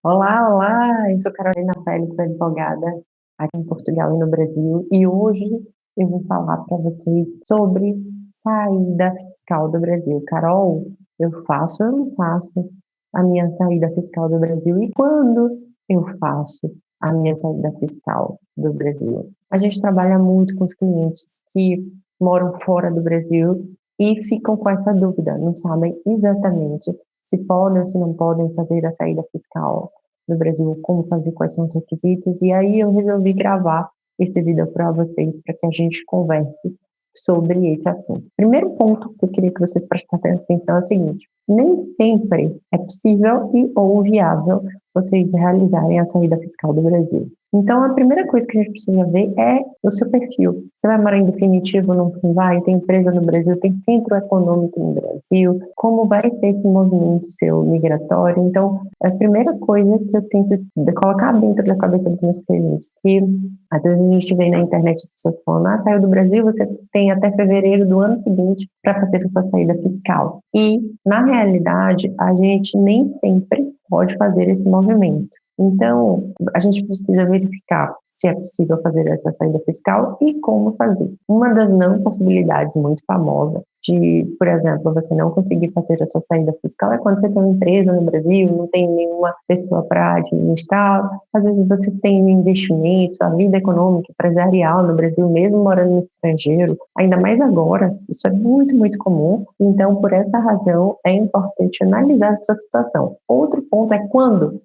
Olá, olá! Eu sou Carolina Félix, advogada aqui em Portugal e no Brasil, e hoje eu vou falar para vocês sobre saída fiscal do Brasil. Carol, eu faço ou não faço a minha saída fiscal do Brasil? E quando eu faço a minha saída fiscal do Brasil? A gente trabalha muito com os clientes que moram fora do Brasil e ficam com essa dúvida, não sabem exatamente se podem ou se não podem fazer a saída fiscal no Brasil, como fazer, quais são os requisitos, e aí eu resolvi gravar esse vídeo para vocês, para que a gente converse sobre esse assunto. Primeiro ponto que eu queria que vocês prestassem atenção é o seguinte: nem sempre é possível e ou viável vocês realizarem a saída fiscal do Brasil. Então, a primeira coisa que a gente precisa ver é o seu perfil. Você vai morar em definitivo, não vai? Tem empresa no Brasil, tem centro econômico no Brasil? Como vai ser esse movimento seu migratório? Então, a primeira coisa que eu tento colocar dentro da cabeça dos meus clientes, que às vezes a gente vê na internet as pessoas falando: saiu do Brasil, você tem até fevereiro do ano seguinte para fazer a sua saída fiscal. E, na realidade, a gente nem sempre pode fazer esse movimento. Então, a gente precisa verificar se é possível fazer essa saída fiscal e como fazer. Uma das não possibilidades muito famosa de, por exemplo, você não conseguir fazer a sua saída fiscal é quando você tem uma empresa no Brasil, não tem nenhuma pessoa para administrar, às vezes vocês têm investimentos, a vida econômica, empresarial no Brasil, mesmo morando no estrangeiro, ainda mais agora, isso é muito, muito comum. Então, por essa razão, é importante analisar a sua situação. Outro ponto é quando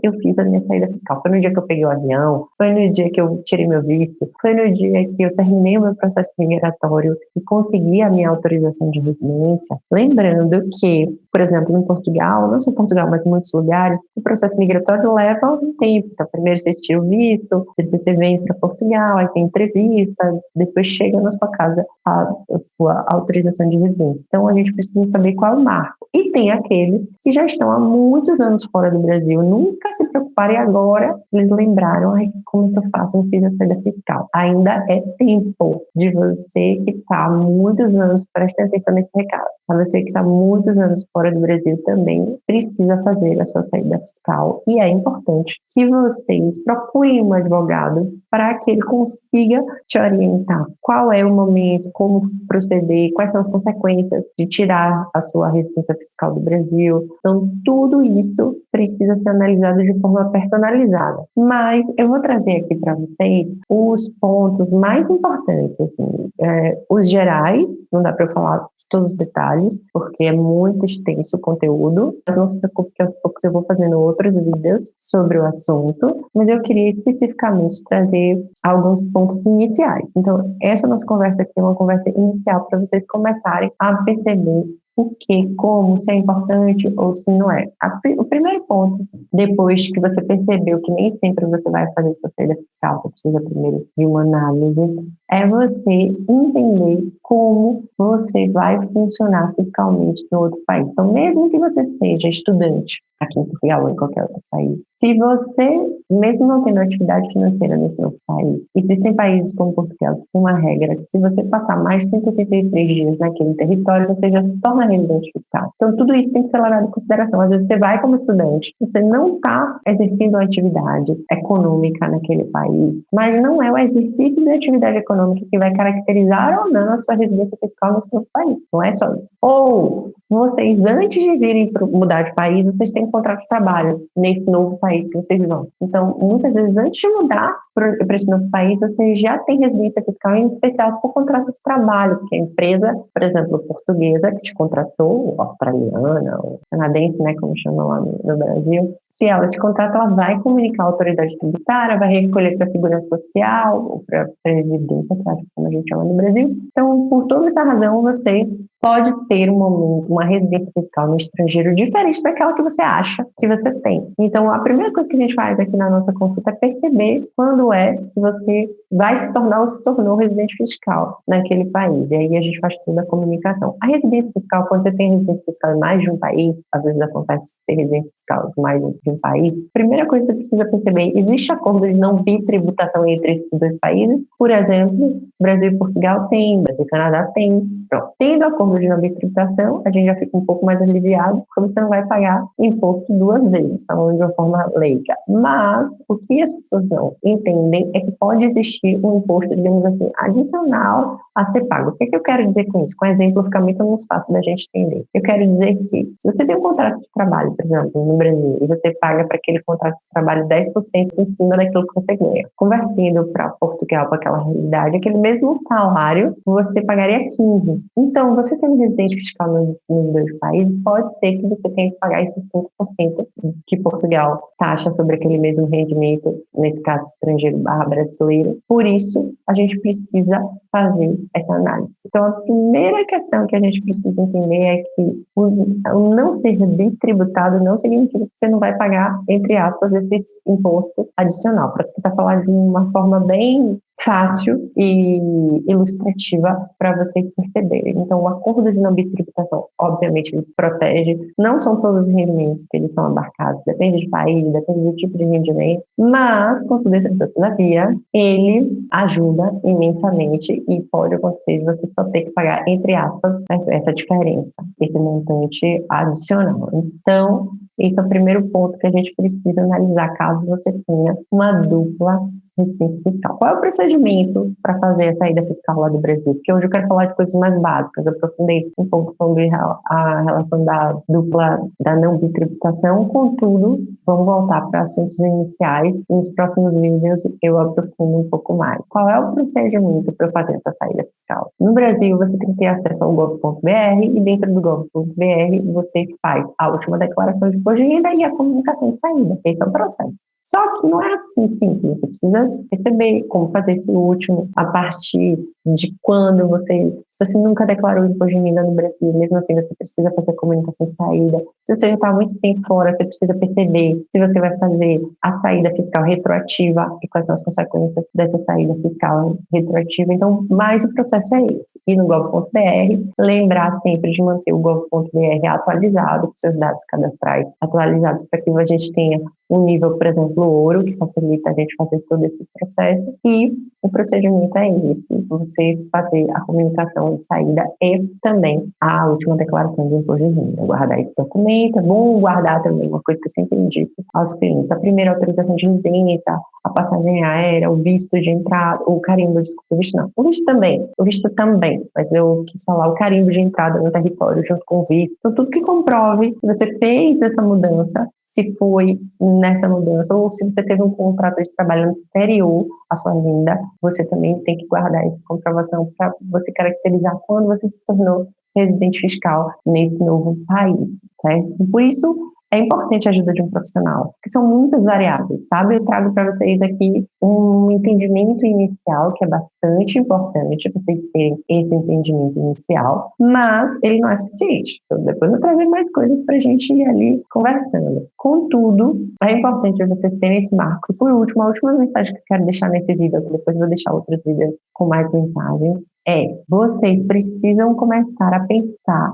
eu fiz a minha saída fiscal. Foi no dia que eu peguei o avião, foi no dia que eu tirei meu visto, foi no dia que eu terminei o meu processo migratório e consegui a minha autorização de residência. Lembrando que, por exemplo, em Portugal, não só em Portugal, mas em muitos lugares, o processo migratório leva um tempo. Então, primeiro você tira o visto, depois você vem para Portugal, aí tem entrevista, depois chega na sua casa a sua autorização de residência. Então, a gente precisa saber qual é o marco. E tem aqueles que já estão há muitos anos fora do Brasil, nunca se preocuparam e agora eles lembraram: como que eu faço? Eu fiz a saída fiscal. Ainda é tempo de você que está há muitos anos, preste atenção nesse recado, a você que está há muitos anos fora do Brasil também precisa fazer a sua saída fiscal e é importante que vocês procurem um advogado para que ele consiga te orientar qual é o momento, como proceder, quais são as consequências de tirar a sua residência fiscal do Brasil. Então, tudo isso precisa ser analisado de forma personalizada. Mas eu vou trazer aqui para vocês os pontos mais importantes, assim, os gerais, não dá para eu falar de todos os detalhes, porque é muito extenso o conteúdo, mas não se preocupe que aos poucos eu vou fazendo outros vídeos sobre o assunto, mas eu queria especificamente trazer alguns pontos iniciais. Então, essa nossa conversa aqui é uma conversa inicial para vocês começarem a perceber o que, como, se é importante ou se não é. O primeiro ponto, depois que você percebeu que nem sempre você vai fazer sua saída fiscal, você precisa primeiro de uma análise, é você entender como você vai funcionar fiscalmente no outro país. Então, mesmo que você seja estudante aqui em Portugal ou em qualquer outro país, se você, mesmo não tendo atividade financeira nesse novo país, existem países como Portugal que tem uma regra que se você passar mais de 183 dias naquele território, você já se torna residente fiscal. Então, tudo isso tem que ser levado em consideração. Às vezes você vai como estudante, você não está exercendo uma atividade econômica naquele país, mas não é o exercício da atividade econômica que vai caracterizar ou não a sua residência fiscal nesse novo país. Não é só isso. Ou vocês, antes de virem mudar de país, vocês têm um contrato de trabalho nesse novo país que vocês vão. Então, muitas vezes, antes de mudar para esse novo país, você já tem residência fiscal, em especial se for contrato de trabalho, porque a empresa, por exemplo, portuguesa, que te contratou, ou australiana, ou canadense, né, como chama lá no Brasil, se ela te contrata, ela vai comunicar à autoridade tributária, vai recolher para a Segurança Social, ou para a Previdência, como a gente chama no Brasil. Então, por toda essa razão, você pode ter uma residência fiscal no estrangeiro diferente daquela que você acha que você tem. Então, a primeira coisa que a gente faz aqui na nossa consulta é perceber quando é que você vai se tornar ou se tornou residente fiscal naquele país. E aí a gente faz toda a comunicação. A residência fiscal, quando você tem residência fiscal em mais de um país, às vezes acontece você ter residência fiscal em mais de um país, a primeira coisa que você precisa perceber: existe acordo de não bitributação entre esses dois países? Por exemplo, Brasil e Portugal tem, Brasil e Canadá tem, Pronto. Tendo acordo de não tributação, a gente já fica um pouco mais aliviado, porque você não vai pagar imposto duas vezes, falando de uma forma leiga. Mas o que as pessoas não entendem é que pode existir um imposto, digamos assim, adicional a ser pago. O que eu quero dizer com isso? Com exemplo, fica muito mais fácil da gente entender. Eu quero dizer que, se você tem um contrato de trabalho, por exemplo, no Brasil, e você paga para aquele contrato de trabalho 10% em cima daquilo que você ganha, convertendo para Portugal, para aquela realidade, aquele mesmo salário, você pagaria 15%. Então, você sendo residente fiscal nos dois países, pode ser que você tenha que pagar esses 5% que Portugal taxa sobre aquele mesmo rendimento, nesse caso estrangeiro barra brasileiro. Por isso, a gente precisa fazer essa análise. Então, a primeira questão que a gente precisa entender é que o não ser bitributado não significa que você não vai pagar, entre aspas, esse imposto adicional. Para tentar falar de uma forma bem fácil e ilustrativa para vocês perceberem. Então, o acordo de não bitributação, obviamente, ele protege, não são todos os rendimentos que eles são abarcados, depende de país, depende do tipo de rendimento, mas, contudo, todavia, ele ajuda imensamente e pode acontecer de você só ter que pagar, entre aspas, essa diferença, esse montante adicional. Então, esse é o primeiro ponto que a gente precisa analisar caso você tenha uma dupla residência fiscal. Qual é o procedimento para fazer a saída fiscal lá do Brasil? Porque hoje eu quero falar de coisas mais básicas. Eu aprofundei um pouco sobre a relação da dupla, da não bitributação. Contudo, vamos voltar para assuntos iniciais. E nos próximos vídeos eu aprofundo um pouco mais. Qual é o procedimento para eu fazer essa saída fiscal? No Brasil, você tem que ter acesso ao gov.br e dentro do gov.br você faz a última declaração de imposto de renda e a comunicação de saída. Esse é o processo. Só que não é assim simples, você precisa perceber como fazer esse último, a partir de quando se você nunca declarou imposto de renda no Brasil, mesmo assim você precisa fazer a comunicação de saída. Se você já está há muito tempo fora, você precisa perceber se você vai fazer a saída fiscal retroativa e quais são as consequências dessa saída fiscal retroativa. Então, mais o processo é esse. E no gov.br, lembrar sempre de manter o gov.br atualizado, com seus dados cadastrais atualizados, para que a gente tenha um nível, por exemplo, ouro, que facilita a gente fazer todo esse processo. E o procedimento é esse, você fazer a comunicação de saída e também a última declaração de imposto de renda. Guardar esse documento, é bom guardar também uma coisa que eu sempre indico aos clientes: a primeira autorização de residência, a passagem aérea, o visto de entrada, o carimbo, desculpa, o visto não, o visto também, mas eu quis falar o carimbo de entrada no território junto com o visto. Então, tudo que comprove que você fez essa mudança, se foi nessa mudança, ou se você teve um contrato de trabalho anterior à sua vinda, você também tem que guardar essa comprovação para você caracterizar quando você se tornou residente fiscal nesse novo país, certo? Por isso, é importante a ajuda de um profissional, porque são muitas variáveis, sabe? Eu trago para vocês aqui um entendimento inicial, que é bastante importante vocês terem esse entendimento inicial, mas ele não é suficiente. Então, depois eu trazer mais coisas para a gente ir ali conversando. Contudo, é importante vocês terem esse marco. E por último, a última mensagem que eu quero deixar nesse vídeo, que depois eu vou deixar outros vídeos com mais mensagens, vocês precisam começar a pensar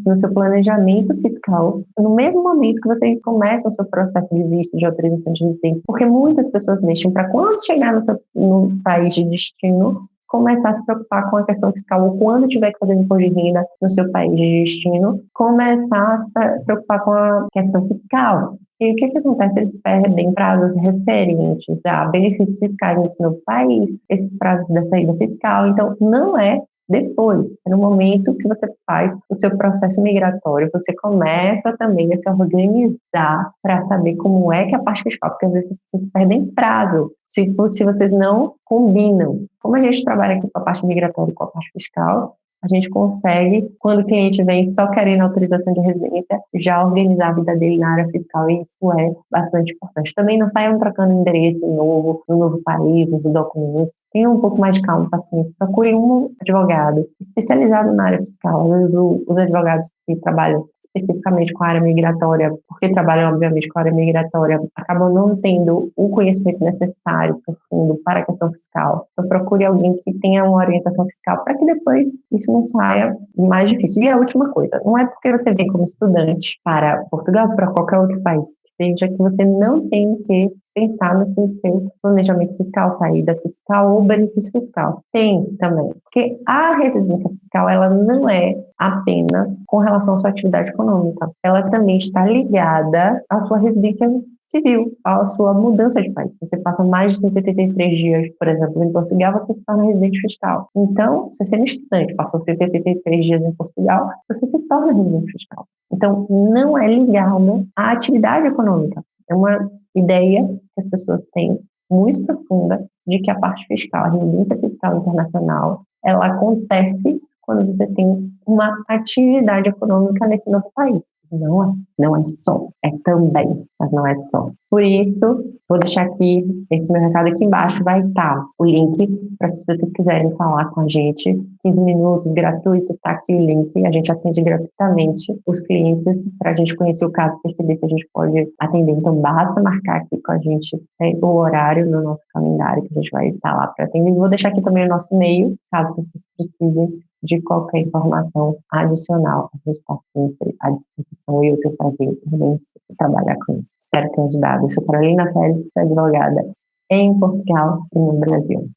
no seu planejamento fiscal no mesmo momento que vocês começam o seu processo de visto, de autorização de residência, porque muitas pessoas deixam para quando chegar no país de destino, começar a se preocupar com a questão fiscal, ou quando tiver que fazer imposto de renda no seu país de destino, começar a se preocupar com a questão fiscal. E o que acontece? Eles perdem prazos referentes a benefícios fiscais nesse novo país, esses prazos da saída fiscal. Então, não é depois, é no momento que você faz o seu processo migratório, você começa também a se organizar para saber como é que é a parte fiscal, porque às vezes vocês perdem prazo, se vocês não combinam. Como a gente trabalha aqui com a parte migratória e com a parte fiscal, a gente consegue, quando o cliente vem só querendo autorização de residência, já organizar a vida dele na área fiscal, e isso é bastante importante. Também não saiam trocando endereço novo, no novo país, novos documentos. Tenham um pouco mais de calma, paciência. Procurem um advogado especializado na área fiscal. Às vezes os advogados que trabalham especificamente com a área migratória, porque trabalham obviamente com a área migratória, acabam não tendo o conhecimento necessário, profundo, para a questão fiscal. Então procure alguém que tenha uma orientação fiscal, para que depois isso não saia mais difícil. E a última coisa, não é porque você vem como estudante para Portugal, para qualquer outro país que seja, que você não tem que pensar nesse seu planejamento fiscal, saída fiscal ou benefício fiscal. Tem também, porque a residência fiscal, ela não é apenas com relação à sua atividade econômica, ela também está ligada à sua residência civil, à sua mudança de país. Se você passa mais de 183 dias, por exemplo, em Portugal, você se torna residente fiscal. Então, se você é um estudante, passou 183 dias em Portugal, você se torna residente fiscal. Então, não é ligado à atividade econômica. É uma ideia que as pessoas têm muito profunda de que a parte fiscal, a residência fiscal internacional, ela acontece quando você tem uma atividade econômica nesse novo país. Não é só, é também, mas não é só. Por isso, vou deixar aqui, esse meu recado aqui embaixo vai estar o link para se vocês quiserem falar com a gente, 15 minutos, gratuito, tá aqui o link, a gente atende gratuitamente os clientes para a gente conhecer o caso, perceber se a gente pode atender. Então, basta marcar aqui com a gente o horário no nosso calendário, que a gente vai estar lá para atender. Vou deixar aqui também o nosso e-mail, caso vocês precisem de qualquer informação adicional. A gente está sempre à disposição e eu tenho prazer também trabalhar com isso. Espero ter ajudado. Eu sou Carolina Félix, advogada em Portugal e no Brasil.